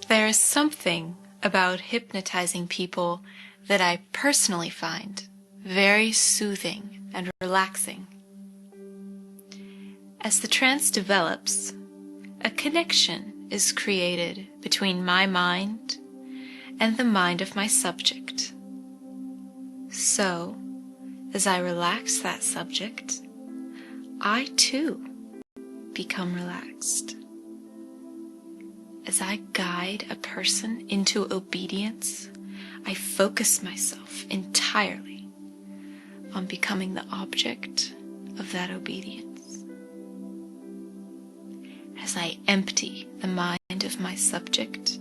There is something about hypnotizing people that I personally find very soothing and relaxing. As the trance develops, a connection is created between my mind and the mind of my subject. So, as I relax that subject, I too become relaxed. As I guide a person into obedience, I focus myself entirely on becoming the object of that obedience. As I empty the mind of my subject,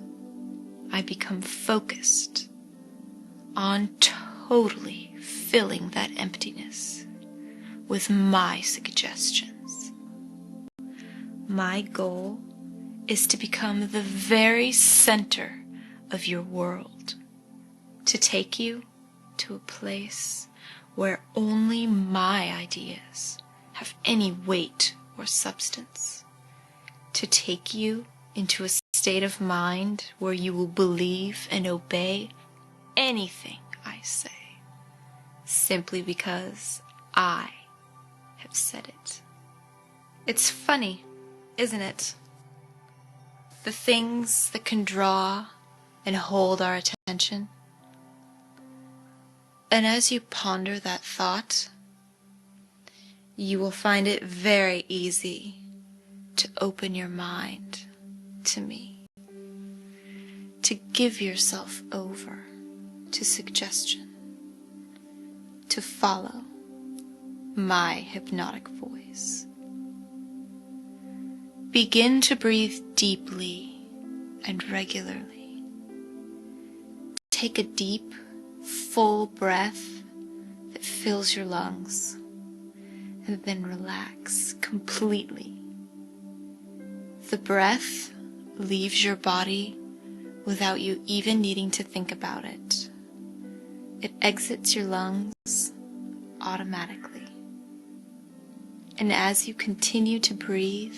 I become focused on totally filling that emptiness with my suggestions. My goal is to become the very center of your world, to take you to a place where only my ideas have any weight or substance, to take you into a state of mind where you will believe and obey anything I say, simply because I have said it. It's funny, isn't it? The things that can draw and hold our attention. And as you ponder that thought, you will find it very easy to open your mind to me, to give yourself over to suggestion, to follow my hypnotic voice. Begin to breathe deeply and regularly. Take a deep, full breath that fills your lungs, and then relax completely. The breath leaves your body without you even needing to think about it. It exits your lungs automatically. And as you continue to breathe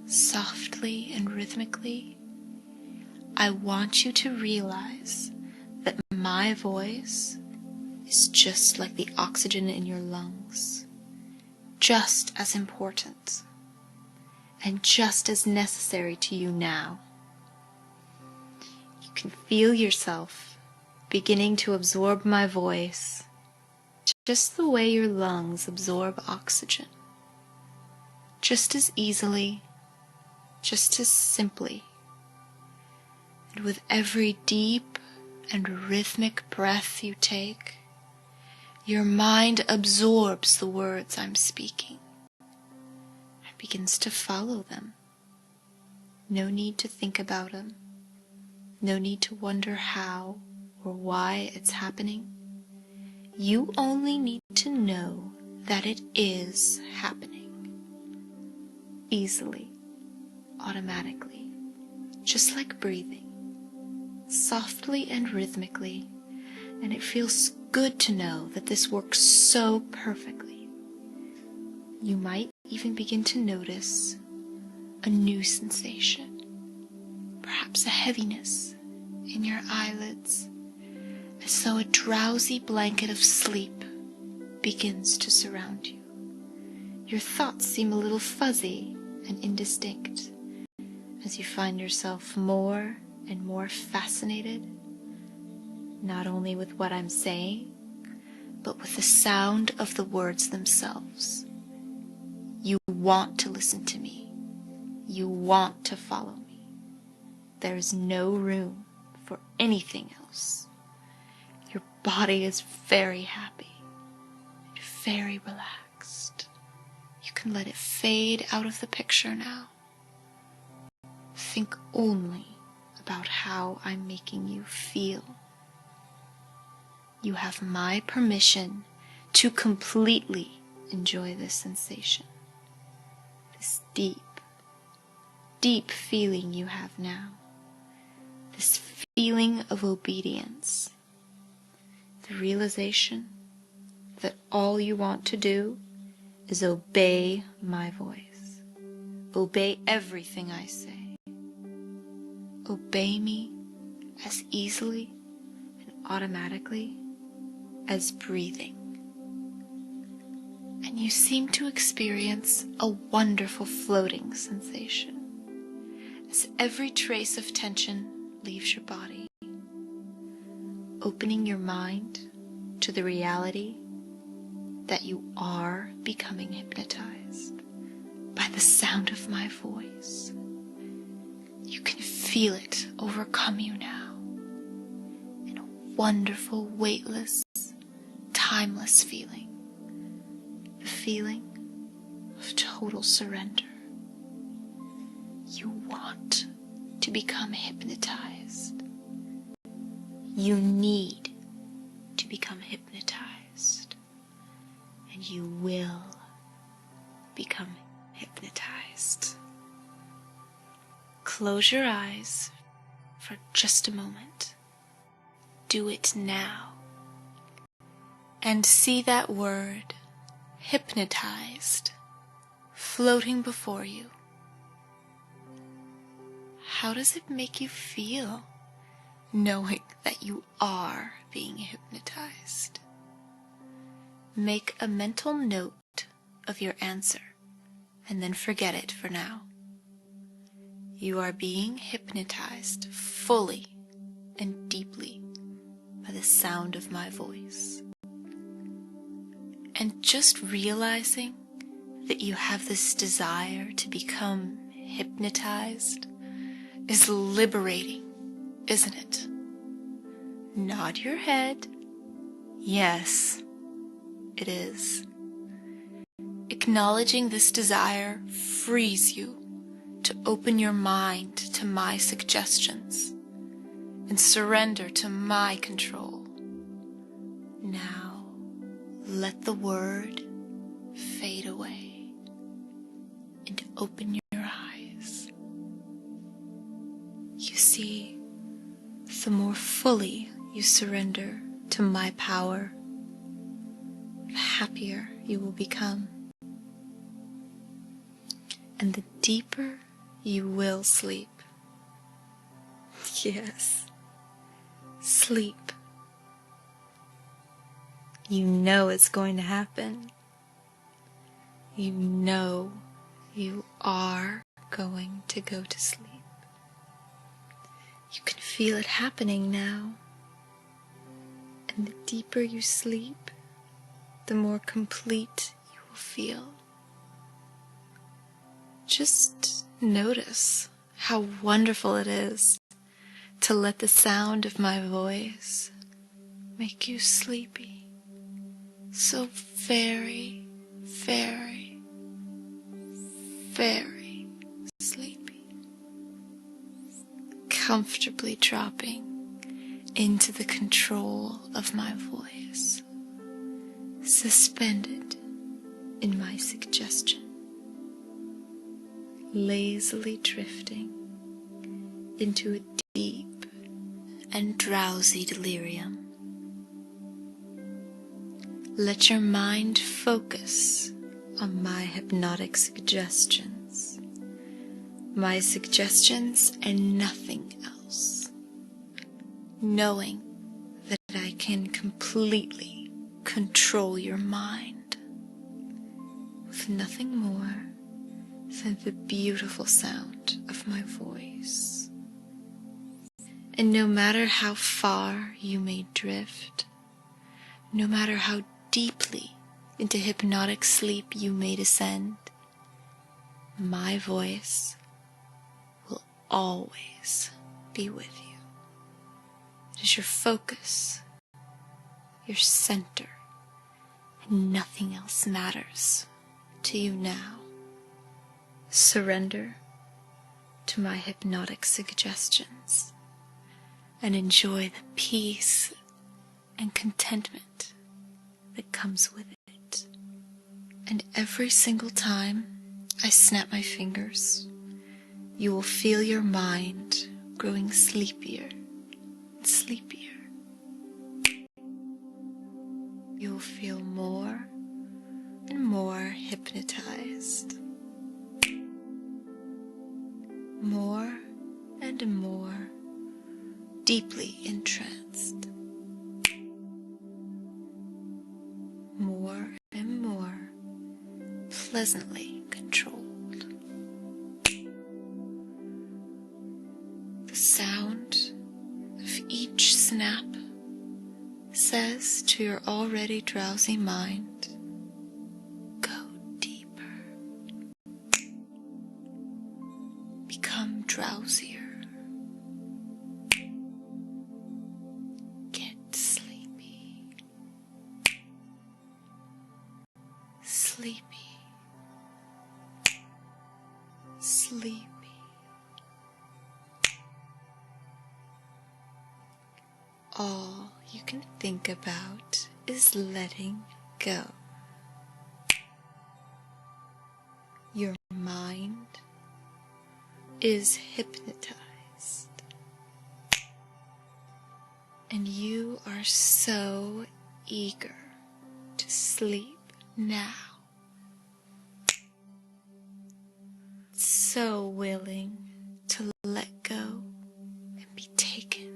softly and rhythmically, I want you to realize that my voice is just like the oxygen in your lungs, just as important and just as necessary to you now. You can feel yourself beginning to absorb my voice just the way your lungs absorb oxygen, just as easily, just as simply. And with every deep and rhythmic breath you take, your mind absorbs the words I'm speaking and begins to follow them. No need to think about them. No need to wonder how or why it's happening. You only need to know that it is happening. Easily, automatically, just like breathing. Softly and rhythmically, and it feels good to know that this works so perfectly. You might even begin to notice a new sensation, perhaps a heaviness in your eyelids, as though a drowsy blanket of sleep begins to surround you. Your thoughts seem a little fuzzy and indistinct as you find yourself more and more fascinated, not only with what I'm saying, but with the sound of the words themselves. You want to listen to me. You want to follow me. There is no room for anything else. Your body is very happy, very relaxed. You can let it fade out of the picture now. Think only about how I'm making you feel. You have my permission to completely enjoy this sensation, this deep, deep feeling you have now, this feeling of obedience, the realization that all you want to do is obey my voice, obey everything I say. obey me as easily and automatically as breathing. And you seem to experience a wonderful floating sensation as every trace of tension leaves your body, opening your mind to the reality that you are becoming hypnotized by the sound of my voice. You can feel it overcome you now in a wonderful, weightless, timeless feeling. The feeling of total surrender. You want to become hypnotized. You need to become hypnotized. And you will become hypnotized. Close your eyes for just a moment. Do it now. And see that word, hypnotized, floating before you. How does it make you feel, knowing that you are being hypnotized? Make a mental note of your answer, and then forget it for now. You are being hypnotized fully and deeply by the sound of my voice. And just realizing that you have this desire to become hypnotized is liberating, isn't it? Nod your head. Yes, it is. Acknowledging this desire frees you to open your mind to my suggestions and surrender to my control. Now, let the word fade away and open your eyes. You see, the more fully you surrender to my power, the happier you will become. And the deeper you will sleep. Yes, sleep. You know it's going to happen. You know you are going to go to sleep. You can feel it happening now. And the deeper you sleep, the more complete you will feel. Just notice how wonderful it is to let the sound of my voice make you sleepy. So very, very, very sleepy. Comfortably dropping into the control of my voice, suspended in my suggestion, lazily drifting into a deep and drowsy delirium. Let your mind focus on my hypnotic suggestions. My suggestions and nothing else. Knowing that I can completely control your mind with nothing more than the beautiful sound of my voice. And no matter how far you may drift, no matter how deeply into hypnotic sleep you may descend, my voice will always be with you. It is your focus, your center, and nothing else matters to you now. Surrender to my hypnotic suggestions and enjoy the peace and contentment that comes with it. And every single time I snap my fingers, you will feel your mind growing sleepier and sleepier. You will feel more and more hypnotized. More and more deeply entranced, more and more pleasantly controlled. The sound of each snap says to your already drowsy mind, go deeper, become drowsier, get sleepy, sleepy, sleepy. All you can think about is letting go. Your mind is hypnotized, and you are so eager to sleep now, so willing to let go and be taken.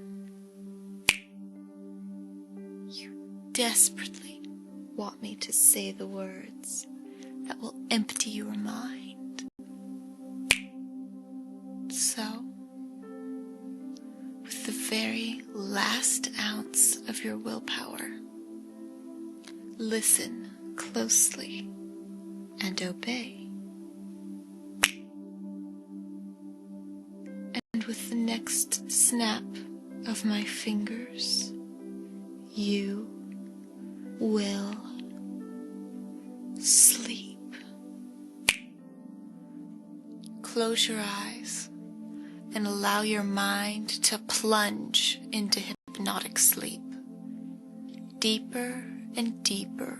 Desperately want me to say the words that will empty your mind. So, with the very last ounce of your willpower, listen closely and obey. And with the next snap of my fingers, you will sleep. Close your eyes and allow your mind to plunge into hypnotic sleep. Deeper and deeper,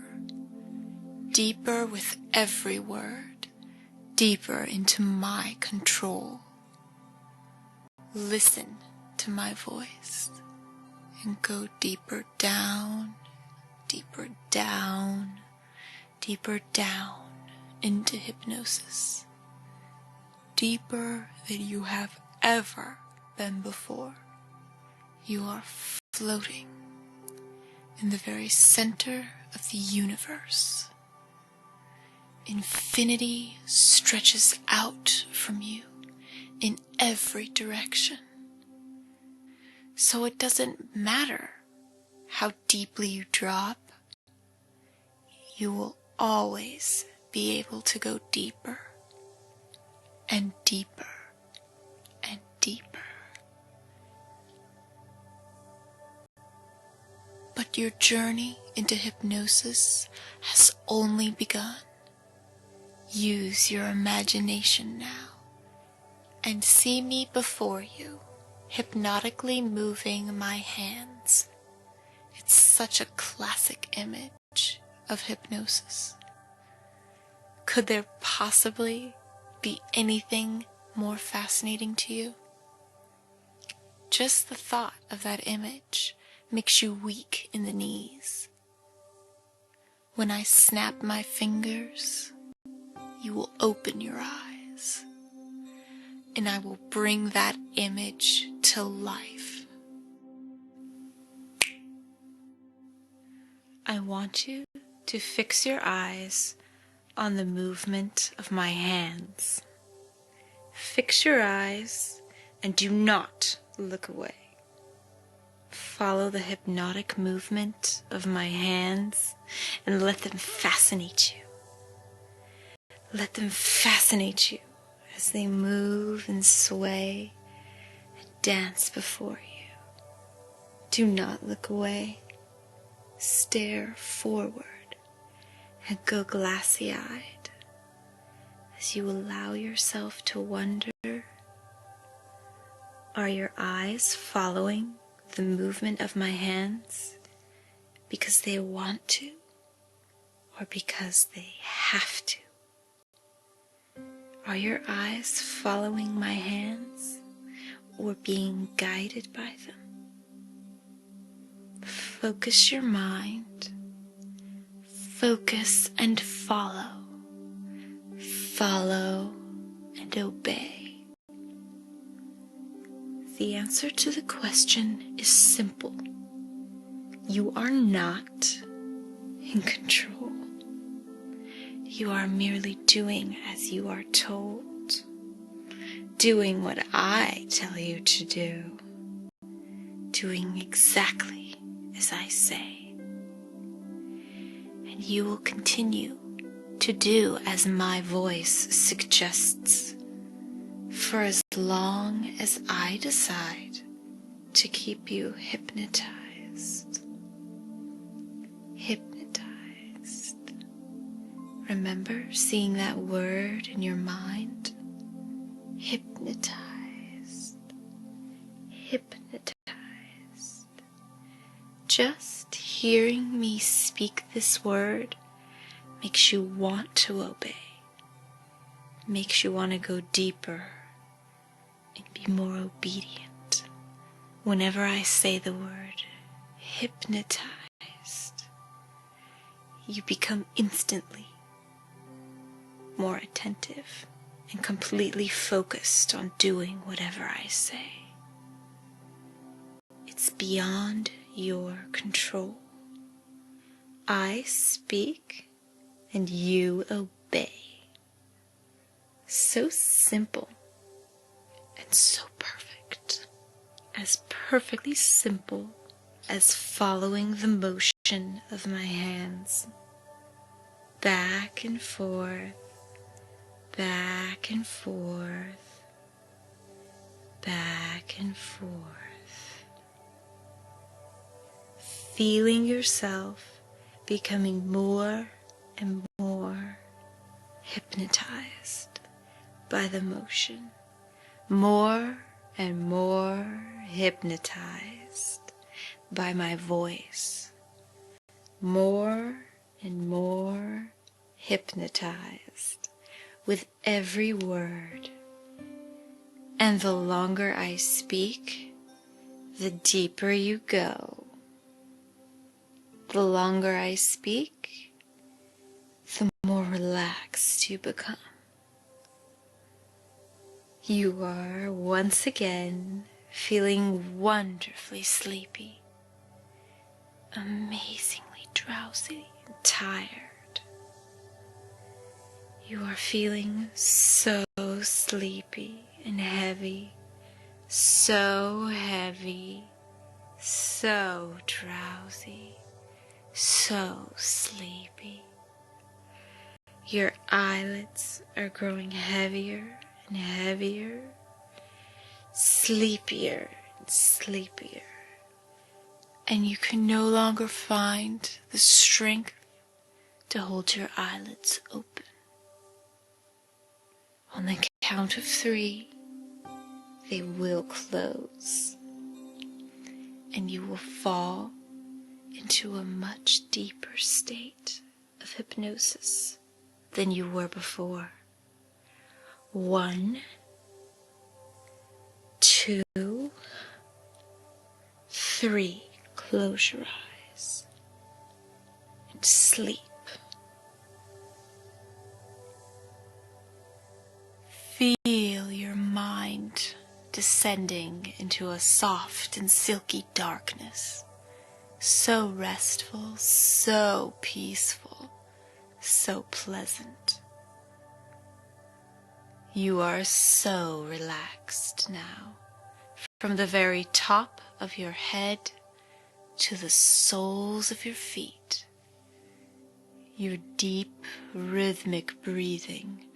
deeper with every word, deeper into my control. Listen to my voice and go deeper down, deeper down, deeper down into hypnosis, deeper than you have ever been before. You are floating in the very center of the universe. Infinity stretches out from you in every direction. So it doesn't matter how deeply you drop, you will always be able to go deeper and deeper and deeper. But your journey into hypnosis has only begun. Use your imagination now and see me before you, hypnotically moving my hands. It's such a classic image of hypnosis. Could there possibly be anything more fascinating to you? Just the thought of that image makes you weak in the knees. When I snap my fingers, you will open your eyes, and I will bring that image to life. I want you to fix your eyes on the movement of my hands. Fix your eyes and do not look away. Follow the hypnotic movement of my hands and let them fascinate you. Let them fascinate you as they move and sway and dance before you. Do not look away. Stare forward and go glassy-eyed as you allow yourself to wonder, are your eyes following the movement of my hands because they want to or because they have to? Are your eyes following my hands or being guided by them? Focus your mind. Focus and follow. Follow and obey. The answer to the question is simple. You are not in control. You are merely doing as you are told, doing what I tell you to do, doing exactly as I say. And you will continue to do as my voice suggests for as long as I decide to keep you hypnotized. Hypnotized. Remember seeing that word in your mind? Hypnotized. Hypnotized. Just hearing me speak this word makes you want to obey, makes you want to go deeper and be more obedient. Whenever I say the word hypnotized, you become instantly more attentive and completely focused on doing whatever I say. It's beyond your control. I speak and you obey. So simple and so perfect. As perfectly simple as following the motion of my hands. Back and forth, back and forth, back and forth. Feeling yourself becoming more and more hypnotized by the motion, more and more hypnotized by my voice, more and more hypnotized with every word. And the longer I speak, the deeper you go. The longer I speak, the more relaxed you become. You are once again feeling wonderfully sleepy, amazingly drowsy and tired. You are feeling so sleepy and heavy, so heavy, so drowsy, so sleepy. Your eyelids are growing heavier and heavier, sleepier and sleepier, and you can no longer find the strength to hold your eyelids open. On the count of 3, they will close, and you will fall into a much deeper state of hypnosis than you were before. 1, 2, 3. Close your eyes and sleep. Feel your mind descending into a soft and silky darkness, so restful, so peaceful, so pleasant. You are so relaxed now, from the very top of your head to the soles of your feet. Your deep, rhythmic breathing,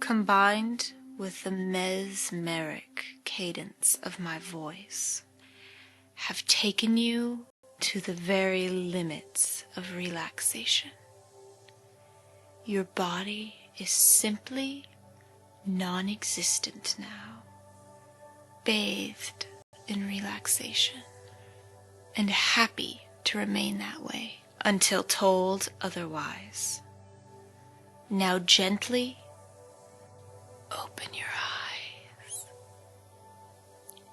combined with the mesmeric cadence of my voice, have taken you to the very limits of relaxation. Your body is simply non-existent now, bathed in relaxation, and happy to remain that way until told otherwise. Now gently open your eyes.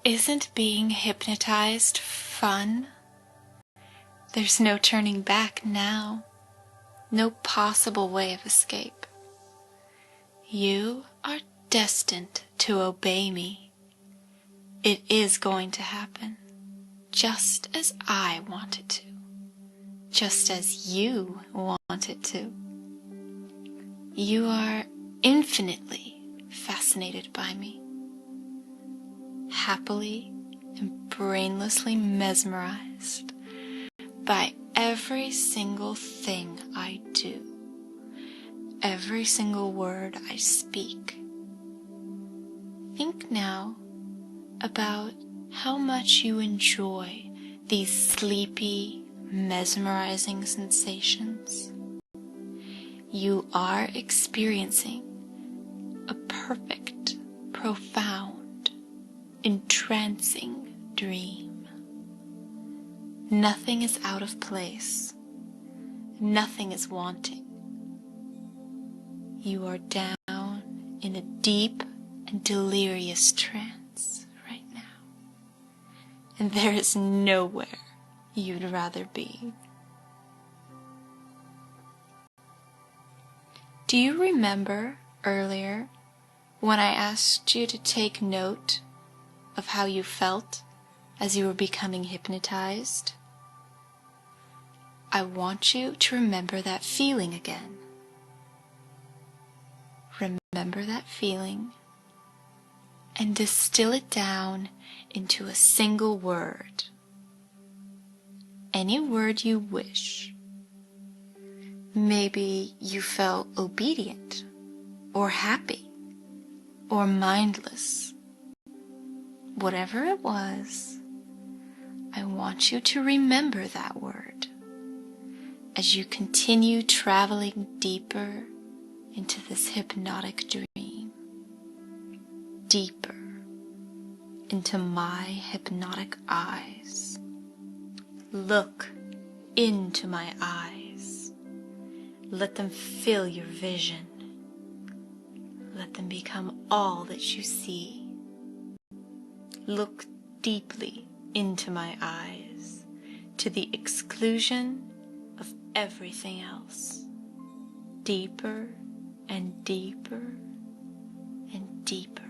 Isn't being hypnotized fun? There's no turning back now, no possible way of escape. You are destined to obey me, It is going to happen, just as I want it to, just as you want it to. You are infinitely fascinated by me, happily and brainlessly mesmerized by every single thing I do, every single word I speak. Think now about how much you enjoy these sleepy, mesmerizing sensations. You are experiencing a perfect, profound, entrancing dream. Nothing is out of place. Nothing is wanting. You are down in a deep and delirious trance right now. And there is nowhere you'd rather be. Do you remember earlier when I asked you to take note of how you felt as you were becoming hypnotized? I want you to remember that feeling again. Remember that feeling and distill it down into a single word. Any word you wish. Maybe you felt obedient, or happy, or mindless. Whatever it was, I want you to remember that word as you continue traveling deeper into this hypnotic dream, deeper into my hypnotic eyes. Look into my eyes. Let them fill your vision. Let them become all that you see. Look deeply into my eyes, to the exclusion of everything else. Deeper and deeper and deeper.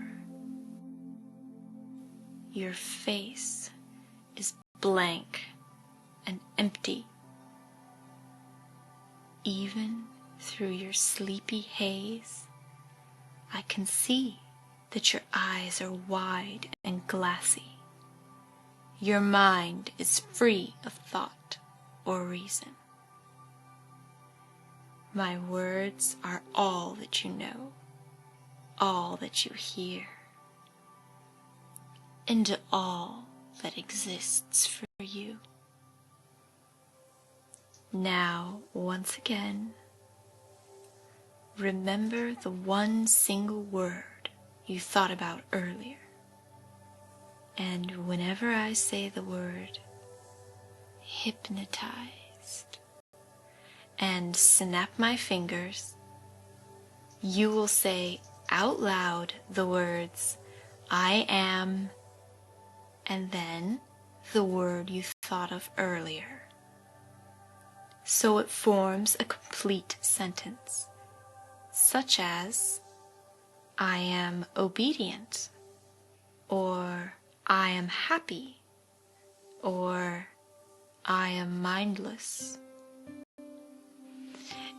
Your face is blank and empty. Even through your sleepy haze, I can see that your eyes are wide and glassy. Your mind is free of thought or reason. My words are all that you know, all that you hear, and all that exists for you. Now, once again, remember the one single word you thought about earlier. And whenever I say the word hypnotized and snap my fingers, you will say out loud the words, I am, and then the word you thought of earlier. So it forms a complete sentence, such as, I am obedient, or I am happy, or I am mindless.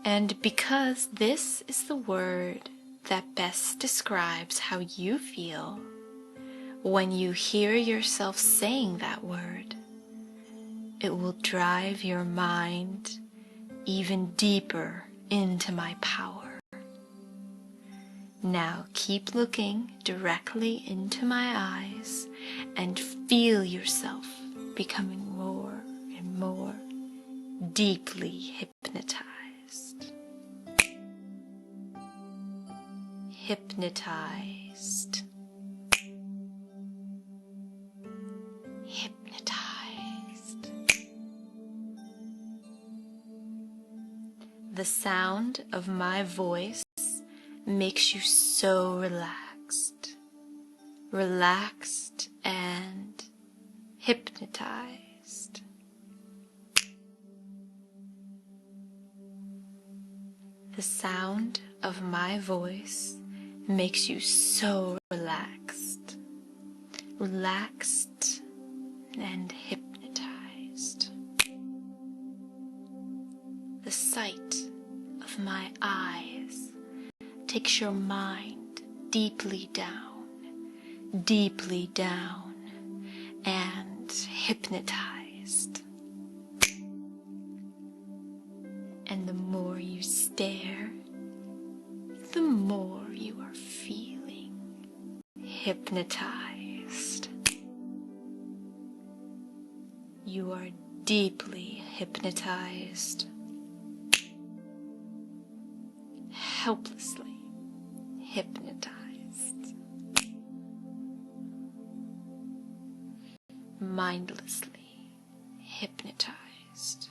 And because this is the word that best describes how you feel, when you hear yourself saying that word, it will drive your mind even deeper into my power. Now keep looking directly into my eyes and feel yourself becoming more and more deeply hypnotized. Hypnotized. Hypnotized. The sound of my voice makes you so relaxed, relaxed and hypnotized. The sound of my voice makes you so relaxed, relaxed and hypnotized. The sight of my eyes takes your mind deeply down, and hypnotized. And the more you stare, the more you are feeling hypnotized. You are deeply hypnotized, helplessly hypnotized, mindlessly hypnotized,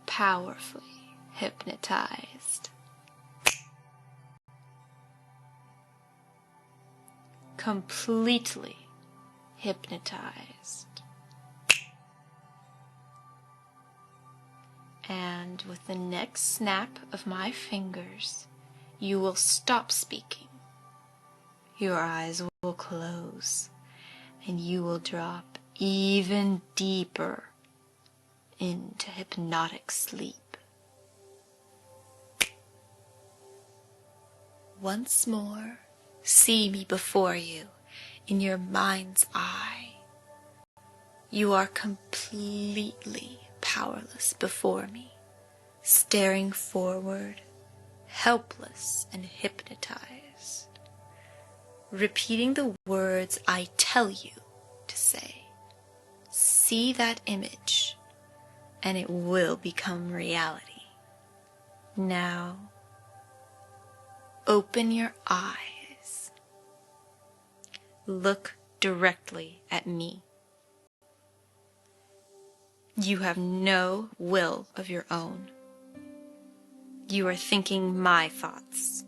powerfully hypnotized, completely hypnotized. And with the next snap of my fingers, you will stop speaking. Your eyes will close, and you will drop even deeper into hypnotic sleep. Once more, see me before you in your mind's eye. You are completely powerless before me, staring forward, helpless and hypnotized, repeating the words I tell you to say. See that image, and it will become reality. Now, open your eyes. Look directly at me. You have no will of your own. You are thinking my thoughts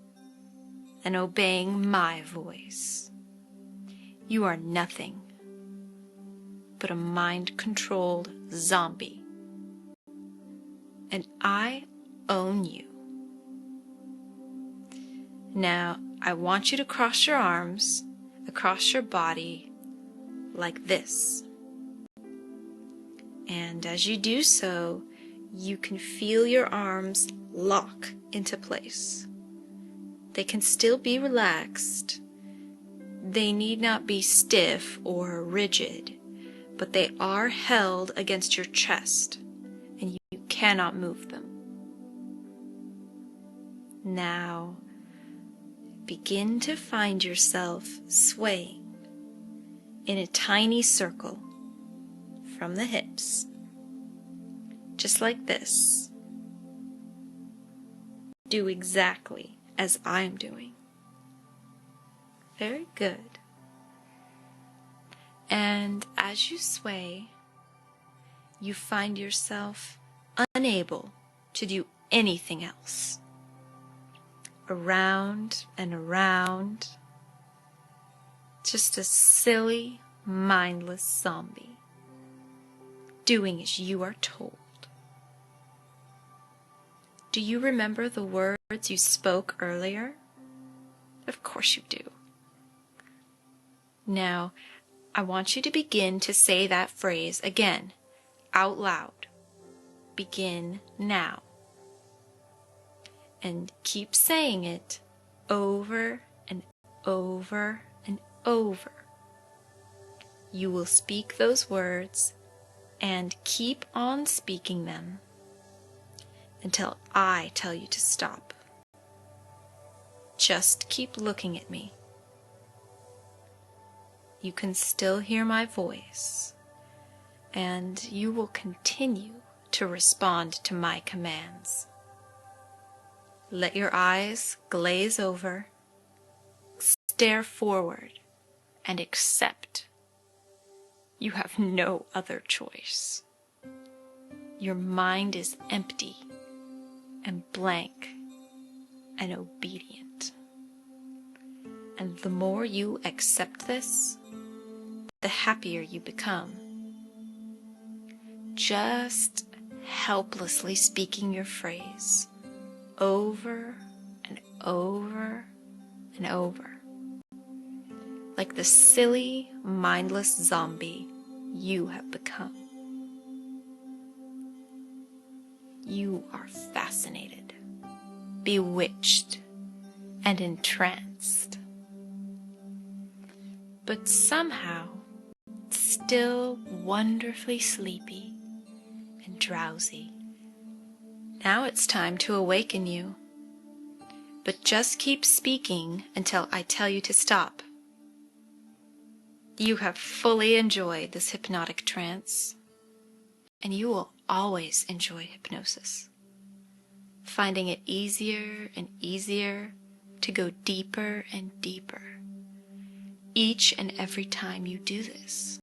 and obeying my voice. You are nothing but a mind-controlled zombie, and I own you. Now, I want you to cross your arms across your body like this. And as you do so, you can feel your arms lock into place. They can still be relaxed. They need not be stiff or rigid, but they are held against your chest, and you cannot move them. Now, begin to find yourself swaying in a tiny circle from the hips, just like this. Do exactly as I'm doing. Very good. And as you sway, you find yourself unable to do anything else. Around and around, just a silly, mindless zombie, doing as you are told. Do you remember the words you spoke earlier? Of course you do. Now, I want you to begin to say that phrase again, out loud. Begin now. And keep saying it over and over and over. You will speak those words and keep on speaking them until I tell you to stop. Just keep looking at me. You can still hear my voice, and you will continue to respond to my commands. Let your eyes glaze over, stare forward, and accept. You have no other choice. Your mind is empty and blank and obedient. And the more you accept this, the happier you become. Just helplessly speaking your phrase over and over and over. like the silly, mindless zombie you have become. You are fascinated, bewitched, and entranced, but somehow still wonderfully sleepy and drowsy. Now it's time to awaken you, but just keep speaking until I tell you to stop. You have fully enjoyed this hypnotic trance, and you will always enjoy hypnosis, finding it easier and easier to go deeper and deeper each and every time you do this.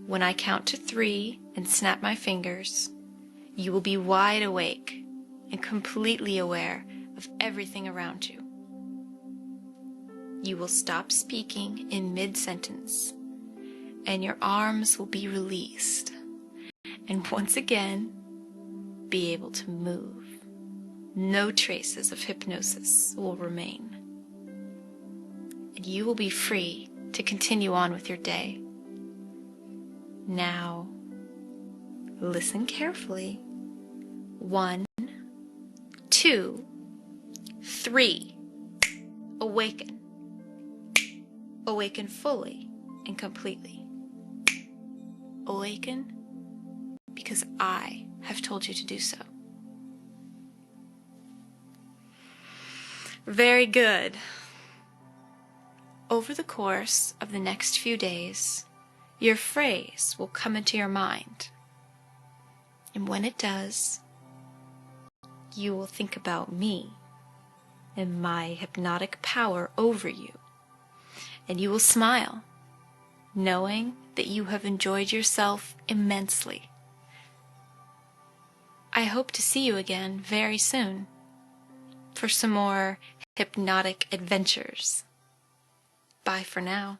When I count to 3 and snap my fingers, you will be wide awake and completely aware of everything around you. You will stop speaking in mid-sentence, and your arms will be released, and once again, be able to move. No traces of hypnosis will remain, and you will be free to continue on with your day. Now, listen carefully. 1, 2, 3. Awaken. Awaken fully and completely. Awaken because I have told you to do so. Very good. Over the course of the next few days, your phrase will come into your mind. And when it does, you will think about me and my hypnotic power over you. And you will smile, knowing that you have enjoyed yourself immensely. I hope to see you again very soon for some more hypnotic adventures. Bye for now.